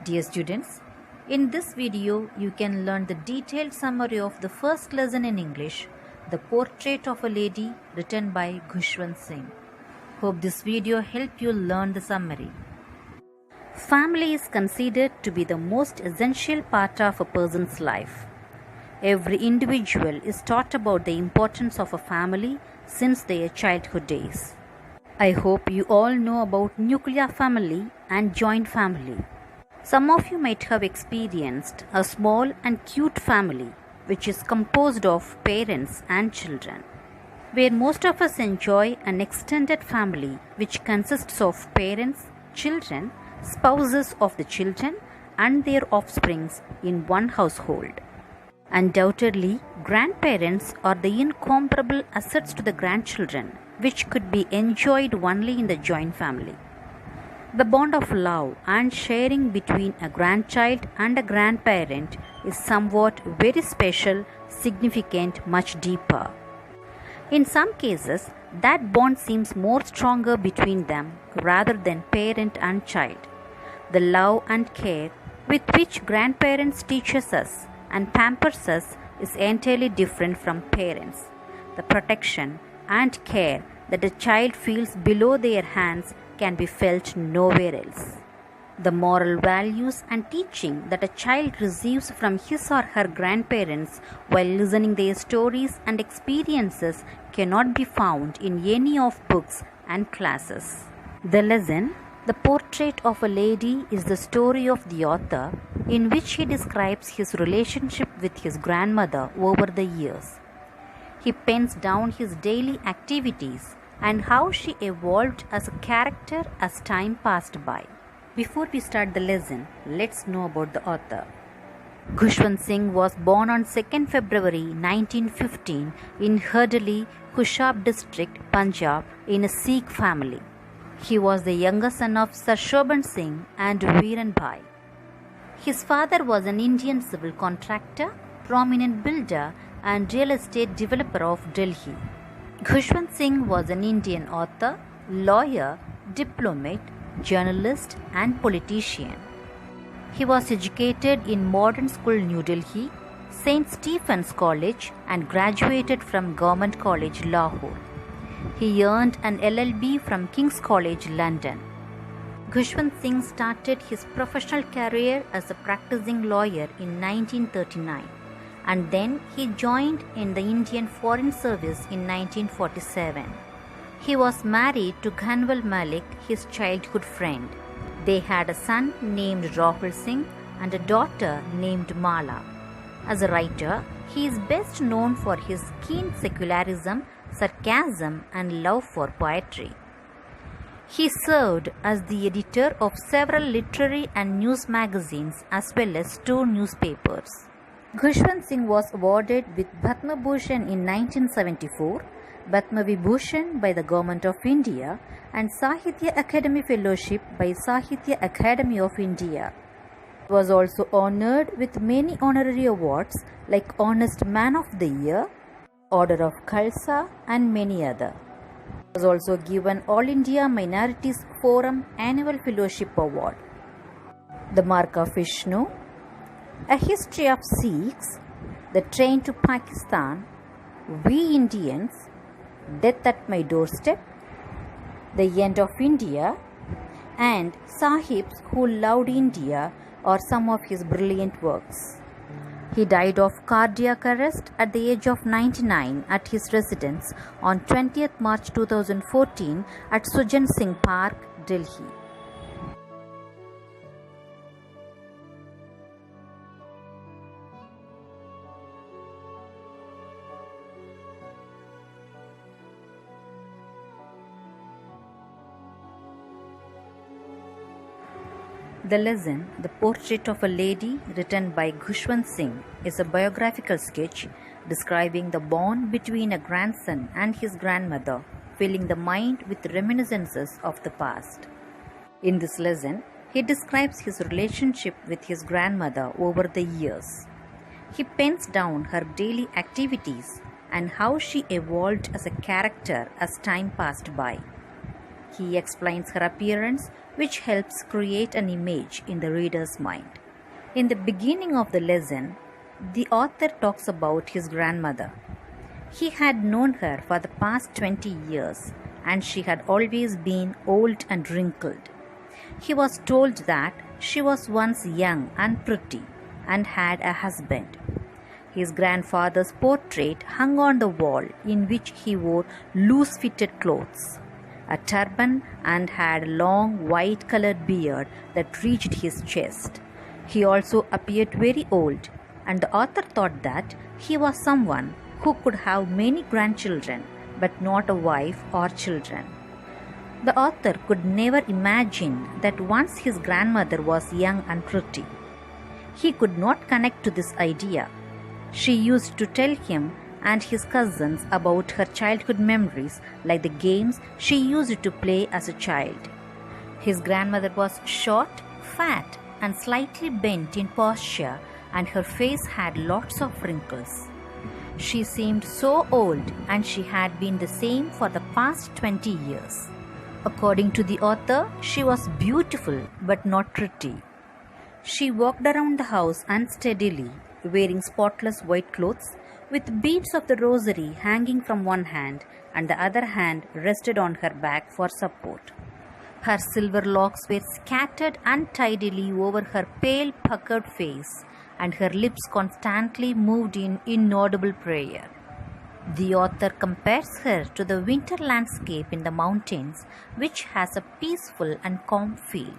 Dear students, in this video you can learn the detailed summary of the first lesson in English, The Portrait of a Lady, written by Khushwant Singh. Hope this video help you learn the summary. Family is considered to be the most essential part of a person's life. Every individual is taught about the importance of a family since their childhood days. I hope you all know about nuclear family and joint family. Some of you might have experienced a small and cute family which is composed of parents and children, where most of us enjoy an extended family which consists of parents, children, spouses of the children and their offsprings in one household. Undoubtedly, grandparents are the incomparable assets to the grandchildren which could be enjoyed only in the joint family. The bond of love and sharing between a grandchild and a grandparent is somewhat very special, significant, much deeper. In some cases, that bond seems more stronger between them rather than parent and child. The love and care with which grandparents teaches us and pampers us is entirely different from parents. The protection and care that a child feels below their hands can be felt nowhere else. The moral values and teaching that a child receives from his or her grandparents while listening their stories and experiences cannot be found in any of books and classes. The lesson, The Portrait of a Lady, is the story of the author in which he describes his relationship with his grandmother over the years. He pens down his daily activities and how she evolved as a character as time passed by. Before we start the lesson, let's know about the author. Khushwant Singh was born on 2nd February 1915 in Hardali, Hushab district, Punjab, in a Sikh family. He was the younger son of Sir Shobhan Singh and Veeran Bhai. His father was an Indian civil contractor, prominent builder and real estate developer of Delhi. Khushwant Singh was an Indian author, lawyer, diplomat, journalist and politician. He was educated in Modern School New Delhi, St. Stephen's College and graduated from Government College Lahore. He earned an LLB from King's College London. Khushwant Singh started his professional career as a practicing lawyer in 1939 and then he joined in the Indian Foreign Service in 1947. He was married to Ghanwal Malik, his childhood friend. They had a son named Rahul Singh and a daughter named Mala. As a writer, he is best known for his keen secularism, sarcasm and love for poetry. He served as the editor of several literary and news magazines as well as 2 newspapers. Khushwant Singh was awarded with Padma Bhushan in 1974, Padma Vibhushan by the Government of India and Sahitya Akademi Fellowship by Sahitya Academy of India. He was also honoured with many honorary awards like Honest Man of the Year, Order of Khalsa and many other. He was also given All India Minorities Forum Annual Fellowship Award. The Mark of Vishnu, A History of Sikhs, The Train to Pakistan, We Indians, Death at My Doorstep, The End of India, and Sahibs Who Loved India are some of his brilliant works. He died of cardiac arrest at the age of 99 at his residence on 20th March 2014 at Sujan Singh Park, Delhi. The lesson, The Portrait of a Lady, written by Khushwant Singh, is a biographical sketch describing the bond between a grandson and his grandmother, filling the mind with reminiscences of the past. In this lesson, he describes his relationship with his grandmother over the years. He pens down her daily activities and how she evolved as a character as time passed by. He explains her appearance, which helps create an image in the reader's mind. In the beginning of the lesson, the author talks about his grandmother. He had known her for the past 20 years and she had always been old and wrinkled. He was told that she was once young and pretty and had a husband. His grandfather's portrait hung on the wall, in which he wore loose-fitted clothes, a turban, and had a long white-colored beard that reached his chest. He also appeared very old, and the author thought that he was someone who could have many grandchildren but not a wife or children. The author could never imagine that once his grandmother was young and pretty. He could not connect to this idea. She used to tell him and his cousins about her childhood memories, like the games she used to play as a child. His grandmother was short, fat, and slightly bent in posture, and her face had lots of wrinkles. She seemed so old, and she had been the same for the past 20 years. According to the author, she was beautiful but not pretty. She walked around the house unsteadily, wearing spotless white clothes, with beads of the rosary hanging from one hand and the other hand rested on her back for support. Her silver locks were scattered untidily over her pale, puckered face, and her lips constantly moved in inaudible prayer. The author compares her to the winter landscape in the mountains, which has a peaceful and calm feel.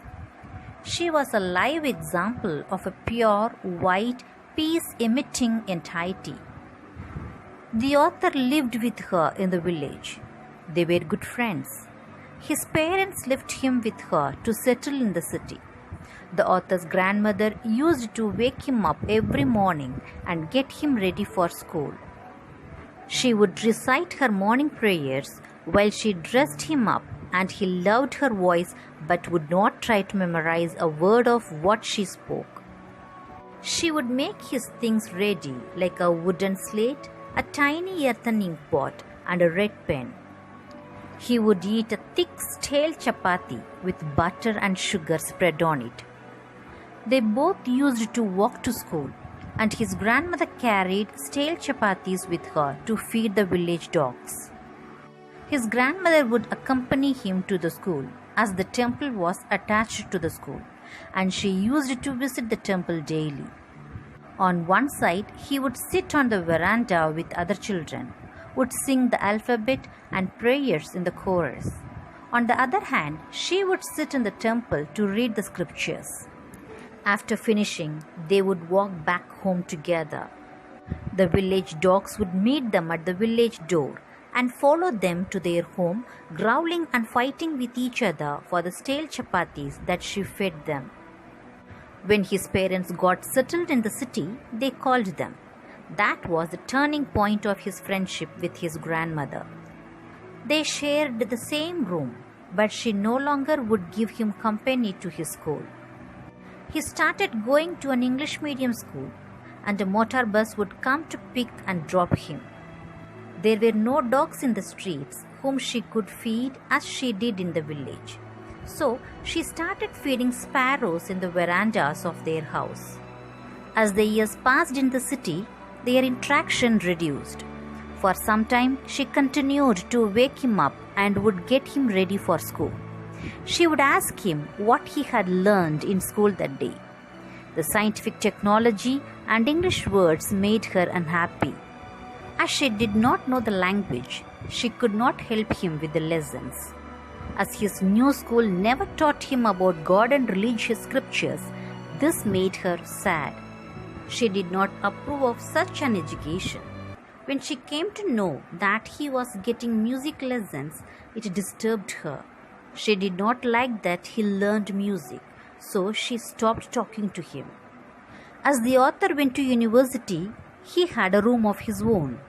She was a live example of a pure, white, peace-emitting entity. The author lived with her in the village. They were good friends. His parents left him with her to settle in the city. The author's grandmother used to wake him up every morning and get him ready for school. She would recite her morning prayers while she dressed him up, and he loved her voice but would not try to memorize a word of what she spoke. She would make his things ready, like a wooden slate, a tiny earthen ink pot, and a red pen. He would eat a thick stale chapati with butter and sugar spread on it. They both used to walk to school, and his grandmother carried stale chapatis with her to feed the village dogs. His grandmother would accompany him to the school, as the temple was attached to the school, and she used to visit the temple daily. On one side, he would sit on the veranda with other children, would sing the alphabet and prayers in the chorus. On the other hand, she would sit in the temple to read the scriptures. After finishing, they would walk back home together. The village dogs would meet them at the village door and follow them to their home, growling and fighting with each other for the stale chapatis that she fed them. When his parents got settled in the city, they called them. That was the turning point of his friendship with his grandmother. They shared the same room, but she no longer would give him company to his school. He started going to an English medium school, and a motor bus would come to pick and drop him. There were no dogs in the streets whom she could feed as she did in the village. So she started feeding sparrows in the verandas of their house. As the years passed in the city, their interaction reduced. For some time, she continued to wake him up and would get him ready for school. She would ask him what he had learned in school that day. The scientific technology and English words made her unhappy. As she did not know the language, she could not help him with the lessons. As his new school never taught him about God and religious scriptures, this made her sad. She did not approve of such an education. When she came to know that he was getting music lessons, it disturbed her. She did not like that he learned music, so she stopped talking to him. As the author went to university, he had a room of his own.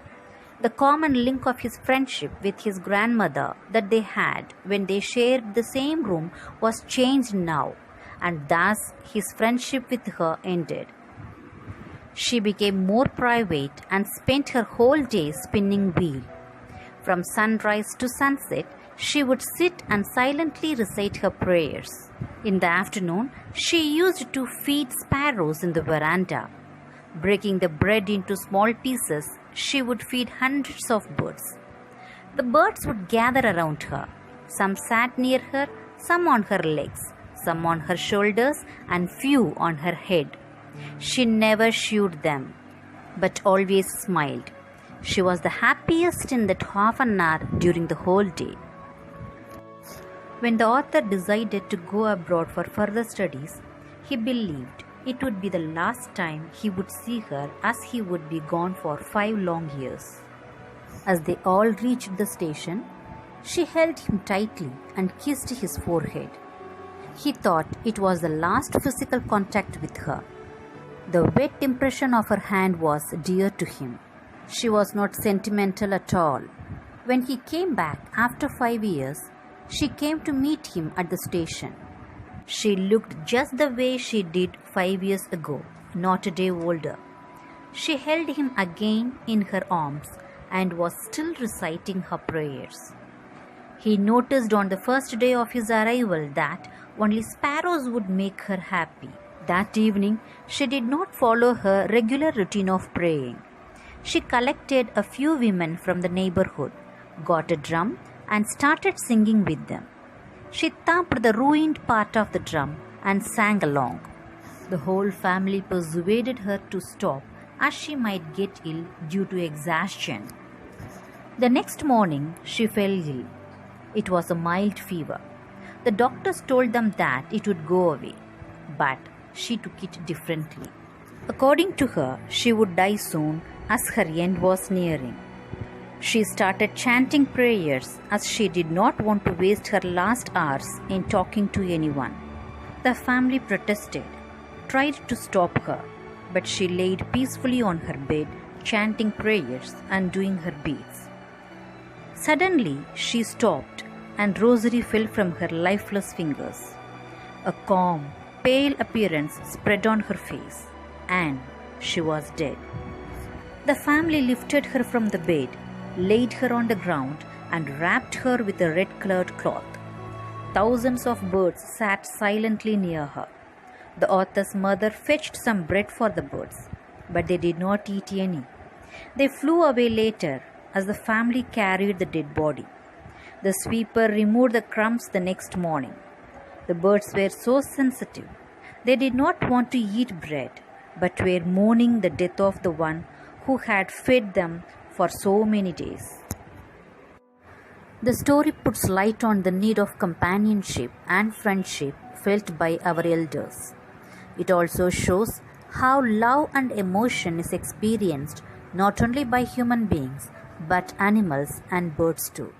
The common link of his friendship with his grandmother that they had when they shared the same room was changed now, and thus his friendship with her ended. She became more private and spent her whole day spinning wheel. From sunrise to sunset, she would sit and silently recite her prayers. In the afternoon, she used to feed sparrows in the veranda. Breaking the bread into small pieces, she would feed hundreds of birds. The birds would gather around her. Some sat near her, some on her legs, some on her shoulders, and few on her head. She never shooed them, but always smiled. She was the happiest in that half an hour during the whole day. When the author decided to go abroad for further studies, he believed it would be the last time he would see her, as he would be gone for 5 long years. As they all reached the station, she held him tightly and kissed his forehead. He thought it was the last physical contact with her. The wet impression of her hand was dear to him. She was not sentimental at all. When he came back after 5 years, she came to meet him at the station. She looked just the way she did 5 years ago, not a day older. She held him again in her arms and was still reciting her prayers. He noticed on the first day of his arrival that only sparrows would make her happy. That evening, she did not follow her regular routine of praying. She collected a few women from the neighborhood, got a drum, and started singing with them. She thumped the ruined part of the drum and sang along. The whole family persuaded her to stop, as she might get ill due to exhaustion. The next morning, she fell ill. It was a mild fever. The doctors told them that it would go away, but she took it differently. According to her, she would die soon, as her end was nearing. She started chanting prayers, as she did not want to waste her last hours in talking to anyone. The family protested, tried to stop her, but she laid peacefully on her bed, chanting prayers and doing her beads. Suddenly, she stopped, and rosary fell from her lifeless fingers. A calm, pale appearance spread on her face, and she was dead. The family lifted her from the bed, laid her on the ground, and wrapped her with a red-colored cloth. Thousands of birds sat silently near her. The author's mother fetched some bread for the birds, but they did not eat any. They flew away later as the family carried the dead body. The sweeper removed the crumbs the next morning. The birds were so sensitive. They did not want to eat bread, but were mourning the death of the one who had fed them for so many days. The story puts light on the need of companionship and friendship felt by our elders. It also shows how love and emotion is experienced not only by human beings but animals and birds too.